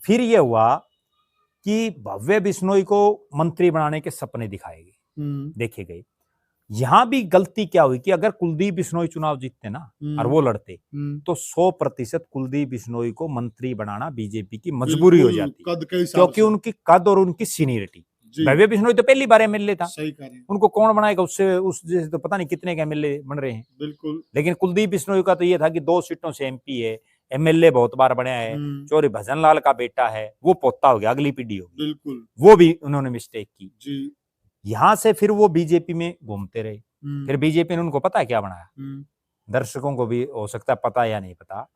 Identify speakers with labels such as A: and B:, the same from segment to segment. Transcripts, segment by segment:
A: फिर ये हुआ कि भव्य बिश्नोई को मंत्री बनाने के सपने दिखाए गए, देखे गए। यहां भी गलती क्या हुई कि अगर कुलदीप बिश्नोई चुनाव जीतते ना और वो लड़ते तो 100% कुलदीप बिश्नोई को मंत्री बनाना बीजेपी की मजबूरी हो जाती, क्योंकि उनकी कद और उनकी सीनियरिटी। भव्य बिश्नोई तो पहली बार एमएलए था,
B: सही कह रहे हैं।
A: उनको कौन बनाएगा, उससे उस जैसे तो पता नहीं कितने के एमएलए बन रहे हैं।
B: बिल्कुल।
A: लेकिन कुलदीप बिश्नोई का तो ये था कि 2 सीटों से एमपी है, एमएलए बहुत बार बना है, चौधरी भजन लाल का बेटा है, वो पोता हो गया, अगली पीढ़ी होगी।
B: बिल्कुल।
A: वो भी उन्होंने मिस्टेक की
B: जी।
A: यहां से फिर वो बीजेपी में घूमते रहे। फिर बीजेपी ने उनको पता है क्या बनाया, दर्शकों को भी हो सकता है पता या नहीं पता,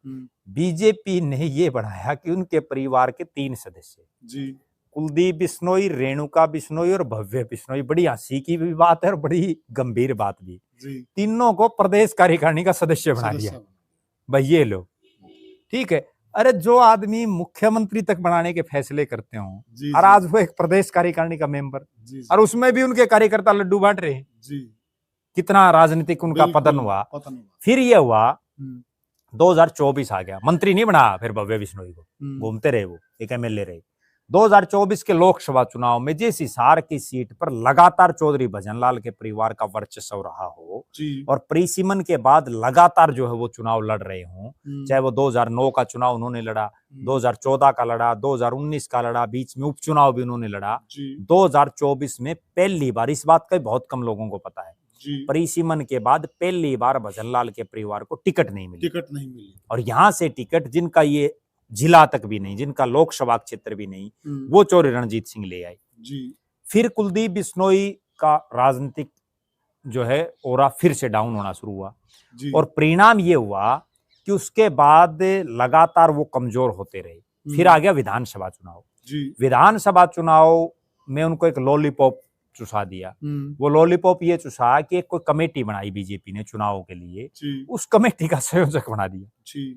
A: बीजेपी ने ये बनाया कि उनके परिवार के 3 सदस्य
B: जी,
A: कुलदीप बिश्नोई, रेणुका बिश्नोई और भव्य बिश्नोई, बड़ी हंसी की भी बात है और बड़ी गंभीर बात भी, तीनों को प्रदेश कार्यकारिणी का सदस्य बना दिया। भाई ये लोग ठीक है, अरे जो आदमी मुख्यमंत्री तक बनाने के फैसले करते हो और आज वो एक प्रदेश कार्यकारिणी का मेंबर, और उसमें भी उनके कार्यकर्ता लड्डू बांट रहे हैं, कितना राजनीतिक उनका पतन हुआ। फिर ये हुआ 2024 आ गया, मंत्री नहीं बना फिर भव्य बिश्नोई को, घूमते रहे, वो एक एमएलए रहे। 2024 के लोकसभा चुनाव में जिस हिसार की सीट पर लगातार चौधरी भजनलाल के परिवार का वर्चस्व रहा हो और परिसीमन के बाद लगातार जो है वो चुनाव लड़ रहे हों, चाहे वो 2009 का चुनाव उन्होंने लड़ा, 2014 का लड़ा, 2019 का लड़ा, बीच में उपचुनाव भी उन्होंने लड़ा, 2024 में पहली बार, इस बात का बहुत कम लोगों को पता है, परिसीमन के बाद पहली बार भजनलाल के परिवार को टिकट नहीं मिली। और यहां से टिकट जिनका ये जिला तक भी नहीं, जिनका लोकसभा क्षेत्र भी नहीं, वो चौधरी रणजीत सिंह ले आए। फिर कुलदीप बिश्नोई का राजनीतिक जो है ओरा फिर से डाउन होना शुरू हुआ और परिणाम ये हुआ कि उसके बाद लगातार वो कमजोर होते रहे। फिर आ गया विधानसभा चुनाव। विधानसभा चुनाव में उनको एक लॉलीपॉप चुसा दिया। वो लॉलीपॉप ये चुसा कि एक कोई कमेटी बनाई बीजेपी ने चुनाव के लिए, उस कमेटी का संयोजक बना दिया।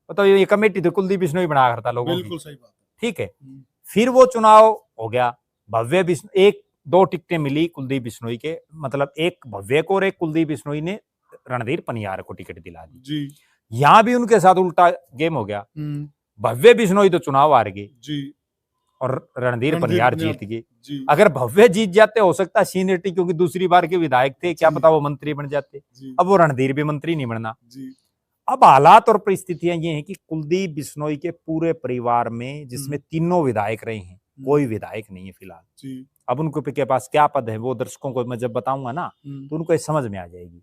A: बताओ, ये कमेटी तो कुलदीप बिश्नोई बना करता लोगों की,
B: सही बात,
A: ठीक है। फिर वो चुनाव हो गया, भव्य बिश्नोई, एक 2 टिकटें मिली कुलदीप बिश्नोई के, मतलब एक भव्य को और एक कुलदीप बिश्नोई ने रणधीर पनियार को टिकट दिला दी। यहां भी उनके साथ उल्टा गेम हो गया, भव्य बिश्नोई तो चुनाव हार गए और रणधीर पनियार जीत गए। अगर भव्य जीत जाते हो सकता है सीनियरिटी, क्योंकि दूसरी बार के विधायक थे, क्या पता वो मंत्री बन जाते। अब वो रणधीर भी मंत्री नहीं बनना। अब हालात और परिस्थितियां ये हैं कि कुलदीप बिश्नोई के पूरे परिवार में, जिसमें तीनों विधायक रहे हैं, कोई विधायक नहीं है फिलहाल। अब उनको के पास क्या पद है वो दर्शकों को मैं जब बताऊंगा ना तो उनको ये समझ में आ जाएगी।